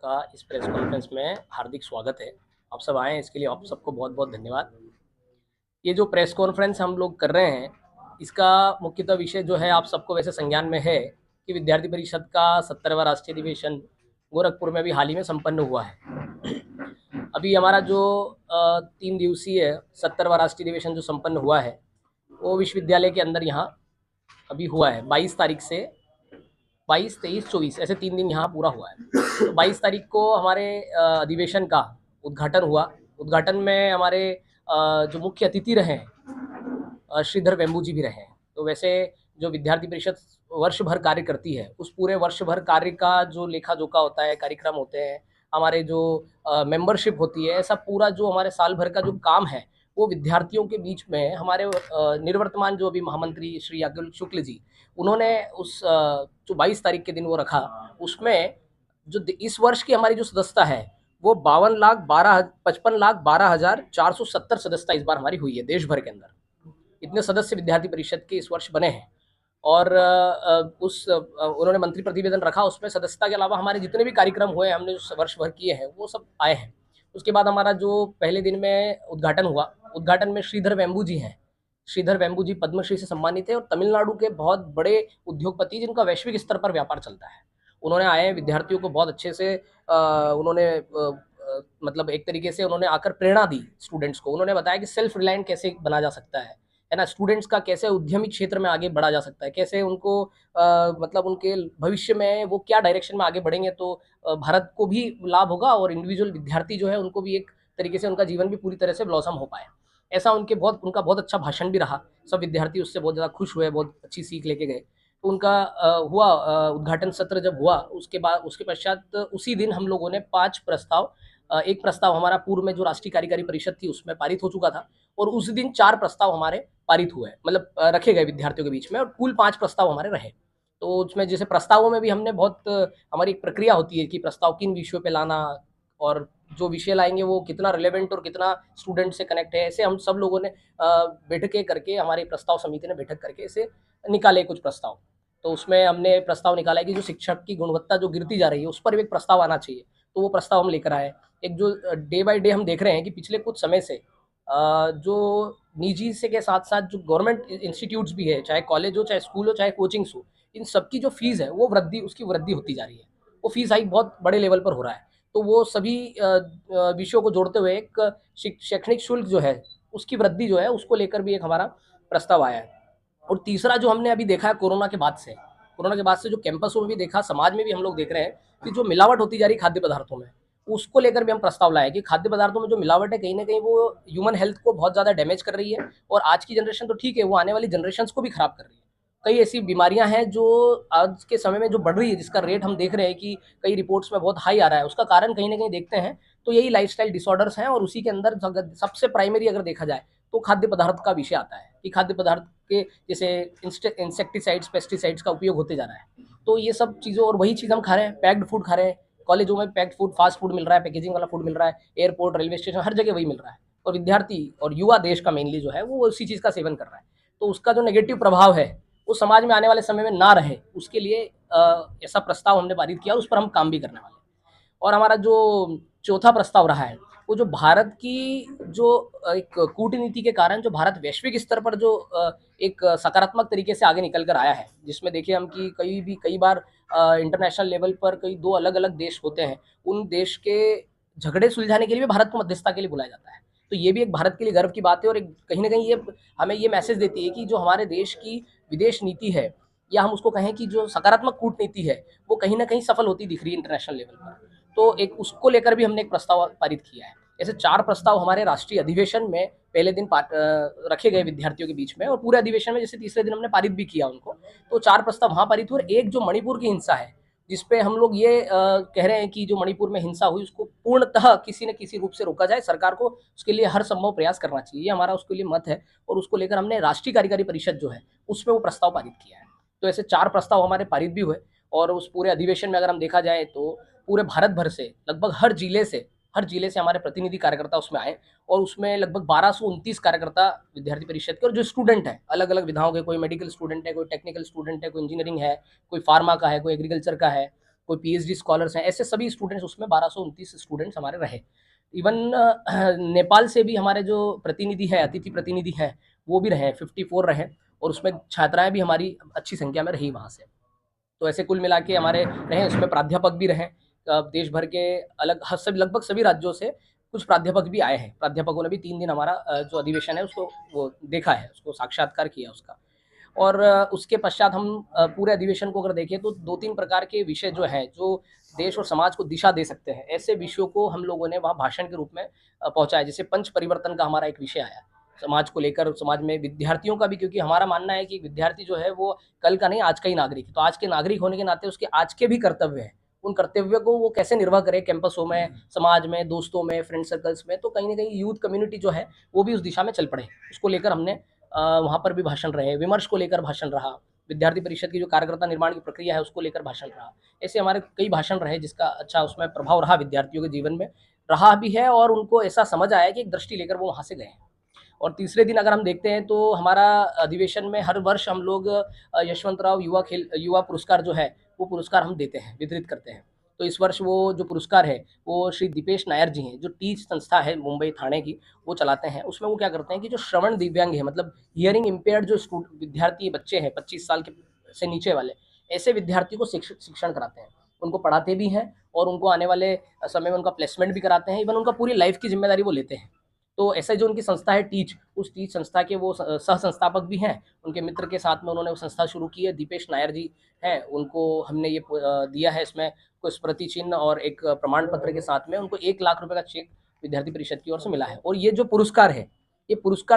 का इस press conference में हार्दिक स्वागत है। आप सब आए हैं इसके लिए आप सबको बहुत-बहुत धन्यवाद। ये जो प्रेस कॉन्फ्रेंस हम लोग कर रहे हैं, इसका मुख्यतः विषय जो है आप सबको वैसे संज्ञान में है कि विद्यार्थी परिषद का 70वां राष्ट्रीय अधिवेशन गोरखपुर में अभी हाल ही में संपन्न हुआ है। अभी हमारा जो 3 दिवसीय 70वां राष्ट्रीय अधिवेशन जो संपन्न हुआ है, वो विश्वविद्यालय के अंदर यहाँ अभी हुआ है। 22 तारीख से 22, 23, 24 ऐसे 3 दिन यहाँ पूरा हुआ है। तो 22 तारीख को हमारे अधिवेशन का उद्घाटन हुआ। उद्घाटन में हमारे जो मुख्य अतिथि रहे हैं, श्रीधर वेम्बू जी भी रहे हैं। तो वैसे जो विद्यार्थी परिषद वर्ष भर कार्य करती है, उस पूरे वर्ष भर कार्य का जो लेखा-जोखा होता है, कार्यक्रम होते हैं, हमारे जो मेंबरशिप होती है, ऐसा पूरा जो हमारे साल भर का जो काम है, वो विद्यार्थियों के बीच में हमारे निवर्तमान जो अभी महामंत्री श्री अतुल शुक्ल जी, उन्होंने उस जो 22 तारीख के दिन वो रखा, उसमें जो इस वर्ष की हमारी जो सदस्यता है, वो 55,12,470 सदस्यता इस बार हमारी हुई है देश भर के अंदर। इतने सदस्य विद्यार्थी परिषद के इस वर्ष बने हैं। और उन्होंने मंत्री प्रतिवेदन रखा, उसमें सदस्यता के अलावा हमारे जितने भी कार्यक्रम हुए हमने जो वर्ष भर किए हैं वो सब आए हैं। उसके बाद हमारा जो पहले दिन में उद्घाटन हुआ, उद्घाटन में श्रीधर वेम्बू जी हैं। श्रीधर वेम्बू जी पद्मश्री से सम्मानित है और तमिलनाडु के बहुत बड़े उद्योगपति जिनका वैश्विक स्तर पर व्यापार चलता है। उन्होंने आए हैं विद्यार्थियों को बहुत अच्छे से उन्होंने मतलब एक तरीके से उन्होंने आकर प्रेरणा दी स्टूडेंट्स को। उन्होंने बताया कि सेल्फ रिलायंट कैसे बना जा सकता है ना? स्टूडेंट्स का कैसे उद्यमी क्षेत्र में आगे बढ़ा जा सकता है, कैसे उनको मतलब उनके भविष्य में वो क्या डायरेक्शन में आगे बढ़ेंगे तो भारत को भी लाभ होगा और इंडिविजुअल विद्यार्थी जो है उनको भी एक तरीके से उनका जीवन भी पूरी तरह से ब्लॉसम हो पाए। ऐसा उनका बहुत अच्छा भाषण भी रहा। सब विद्यार्थी उससे बहुत ज़्यादा खुश हुए, बहुत अच्छी सीख लेके गए। तो उनका उद्घाटन सत्र जब हुआ उसके पश्चात उसी दिन हम लोगों ने 5 प्रस्ताव एक प्रस्ताव हमारा पूर्व में जो राष्ट्रीय कार्यकारी परिषद थी उसमें पारित हो चुका था और उस दिन 4 प्रस्ताव हमारे पारित हुए, मतलब रखे गए विद्यार्थियों के बीच में और कुल 5 प्रस्ताव हमारे रहे। तो उसमें जैसे प्रस्तावों में भी हमने बहुत हमारी एक प्रक्रिया होती है कि प्रस्ताव किन विषयों पे लाना और जो विषय लाएँगे वो कितना रिलेवेंट और कितना स्टूडेंट से कनेक्ट है। ऐसे हम सब लोगों ने बैठकें करके हमारी प्रस्ताव समिति ने बैठक करके ऐसे निकाले कुछ प्रस्ताव। तो उसमें हमने प्रस्ताव निकाला है कि जो शिक्षक की गुणवत्ता जो गिरती जा रही है, उस पर भी एक प्रस्ताव आना चाहिए। तो वो प्रस्ताव हम लेकर आए। एक जो डे बाय डे हम देख रहे हैं कि पिछले कुछ समय से जो निजी से के साथ-साथ जो गवर्नमेंट इंस्टीट्यूट्स भी है, चाहे कॉलेज हो, चाहे स्कूल हो, चाहे कोचिंग्स हो, इन सबकी जो फ़ीस है, वो उसकी वृद्धि होती जा रही है। वो फ़ीस हाइक बहुत बड़े लेवल पर हो रहा है। तो वो सभी विषयों को जोड़ते हुए एक शैक्षणिक शुल्क जो है, उसकी वृद्धि जो है, उसको लेकर भी एक हमारा प्रस्ताव आया है। और तीसरा जो हमने अभी देखा है कोरोना के बाद से जो कैंपसों में भी देखा, समाज में भी हम लोग देख रहे हैं कि जो मिलावट होती जा रही है खाद्य पदार्थों में, उसको लेकर भी हम प्रस्ताव लाए कि खाद्य पदार्थों में जो मिलावट है, कहीं न कहीं वो ह्यूमन हेल्थ को बहुत ज़्यादा डैमेज कर रही है और आज की जनरेशन तो ठीक है, वो आने वाली जनरेशंस को भी खराब कर रही है। कई ऐसी बीमारियाँ हैं जो आज के समय में जो बढ़ रही है, जिसका रेट हम देख रहे हैं कि कई रिपोर्ट्स में बहुत हाई आ रहा है, उसका कारण कहीं न कहीं देखते हैं, तो यही लाइफ़स्टाइल डिसऑर्डर्स हैं और उसी के अंदर सबसे प्राइमरी अगर देखा जाए, तो खाद्य पदार्थ का विषय आता है कि खाद्य पदार्थ के जैसे इंसेक्टिसाइड्स, पेस्टिसाइड्स का उपयोग होते जा रहा है। तो ये सब चीज़ों और वही चीज़ हम खा रहे हैं, पैक्ड फूड खा रहे हैं। कॉलेजों में पैक्ड फूड, फास्ट फूड मिल रहा है, पैकेजिंग वाला फूड मिल रहा है, एयरपोर्ट, रेलवे स्टेशन हर जगह वही मिल रहा है और विद्यार्थी और युवा देश का मेनली जो है वो उसी चीज़ का सेवन कर रहा है। तो उसका जो नेगेटिव प्रभाव है, वो समाज में आने वाले समय में ना रहे, उसके लिए ऐसा प्रस्ताव हमने पारित किया और उस पर हम काम भी करने वाले हैं। और हमारा जो चौथा प्रस्ताव रहा है, वो जो भारत की जो एक कूटनीति के कारण जो भारत वैश्विक स्तर पर जो एक सकारात्मक तरीके से आगे निकल कर आया है, जिसमें देखिए हम कि कई बार इंटरनेशनल लेवल पर कई 2 अलग-अलग देश होते हैं, उन देश के झगड़े सुलझाने के लिए भी भारत को मध्यस्थता के लिए बुलाया जाता है। तो ये भी एक भारत के लिए गर्व की बात है और एक कहीं न कहीं ये हमें ये मैसेज देती है कि जो हमारे देश की विदेश नीति है या हम उसको कहें कि जो सकारात्मक कूटनीति है, वो कहीं न कहीं सफल होती दिख रही है इंटरनेशनल लेवल पर। तो एक उसको लेकर भी हमने एक प्रस्ताव पारित किया है। ऐसे 4 प्रस्ताव हमारे राष्ट्रीय अधिवेशन में पहले दिन रखे गए विद्यार्थियों के बीच में और पूरे अधिवेशन में जैसे तीसरे दिन हमने पारित भी किया उनको। तो 4 प्रस्ताव वहाँ पारित हुए और एक जो मणिपुर की हिंसा है, जिस पे हम लोग ये कह रहे हैं कि जो मणिपुर में हिंसा हुई उसको पूर्णतः किसी न किसी रूप से रोका जाए। सरकार को उसके लिए हर संभव प्रयास करना चाहिए। ये हमारा उसके लिए मत है और उसको लेकर हमने राष्ट्रीय कार्यकारी परिषद जो है, उसमें वो प्रस्ताव पारित किया है। तो ऐसे 4 प्रस्ताव हमारे पारित भी हुए और उस पूरे अधिवेशन में अगर हम देखा जाए तो पूरे भारत भर से लगभग हर जिले से हमारे प्रतिनिधि कार्यकर्ता उसमें आए और उसमें लगभग 1229 कार्यकर्ता विद्यार्थी परिषद के और जो स्टूडेंट हैं, अलग-अलग विधाओं के, कोई मेडिकल स्टूडेंट है, कोई टेक्निकल स्टूडेंट है, कोई इंजीनियरिंग है, कोई फार्मा का है, कोई एग्रीकल्चर का है, कोई पीएचडी स्कॉलर्स हैं, ऐसे सभी स्टूडेंट्स उसमें 1229 स्टूडेंट्स हमारे रहे। इवन नेपाल से भी हमारे जो प्रतिनिधि है, अतिथि प्रतिनिधि हैं, वो भी रहे, 54 रहे और उसमें छात्राएँ भी हमारी अच्छी संख्या में रही वहाँ से। तो ऐसे कुल मिला के हमारे रहे, उसमें प्राध्यापक भी रहे। देश भर के अलग ह सब लगभग सभी राज्यों से कुछ प्राध्यापक भी आए हैं। प्राध्यापकों ने भी 3 दिन हमारा जो अधिवेशन है उसको वो देखा है, उसको साक्षात्कार किया उसका। और उसके पश्चात हम पूरे अधिवेशन को अगर देखें तो 2-3 प्रकार के विषय जो हैं, जो देश और समाज को दिशा दे सकते हैं, ऐसे विषयों को हम लोगों ने वहाँ भाषण के रूप में पहुँचाया। जैसे पंच परिवर्तन का हमारा एक विषय आया, समाज को लेकर, समाज में विद्यार्थियों का भी, क्योंकि हमारा मानना है कि विद्यार्थी जो है वो कल का नहीं, आज का ही नागरिक है। तो आज के नागरिक होने के नाते उसके आज के भी कर्तव्य हैं। उन कर्तव्यों को वो कैसे निर्वाह करे कैंपसों में, समाज में, दोस्तों में, फ्रेंड सर्कल्स में, तो कहीं न कहीं यूथ कम्युनिटी जो है, वो भी उस दिशा में चल पड़े। उसको लेकर हमने वहाँ पर भी भाषण रहे, विमर्श को लेकर भाषण रहा, विद्यार्थी परिषद की जो कार्यकर्ता निर्माण की प्रक्रिया है उसको लेकर भाषण रहा। ऐसे हमारे कई भाषण रहे जिसका अच्छा उसमें प्रभाव रहा, विद्यार्थियों के जीवन में रहा भी है और उनको ऐसा समझ आया कि एक दृष्टि लेकर वो वहाँ से गए हैं। और तीसरे दिन अगर हम देखते हैं तो हमारा अधिवेशन में हर वर्ष हम लोग यशवंतराव युवा पुरस्कार जो है, वो पुरस्कार हम देते हैं, वितरित करते हैं। तो इस वर्ष वो जो पुरस्कार है, वो श्री दीपेश नायर जी हैं, जो टीच संस्था है मुंबई ठाणे की, वो चलाते हैं। उसमें वो क्या करते हैं कि जो श्रवण दिव्यांग है, मतलब हियरिंग इम्पेयर्ड जो विद्यार्थी बच्चे हैं 25 साल के से नीचे वाले, ऐसे विद्यार्थियों को शिक्षण कराते हैं। उनको पढ़ाते भी हैं और उनको आने वाले समय में उनका प्लेसमेंट भी कराते हैं। इवन उनका पूरी लाइफ की जिम्मेदारी वो लेते हैं। तो ऐसे जो उनकी संस्था है टीच, उस टीच संस्था के वो सह-संस्थापक भी हैं। उनके मित्र के साथ में उन्होंने वो संस्था शुरू की है। दीपेश नायर जी हैं, उनको हमने ये दिया है इसमें कोई स्मृति चिन्ह और एक प्रमाण पत्र के साथ में उनको 1 लाख रुपए का चेक विद्यार्थी परिषद की ओर से मिला है। और ये जो पुरस्कार है, ये पुरस्कार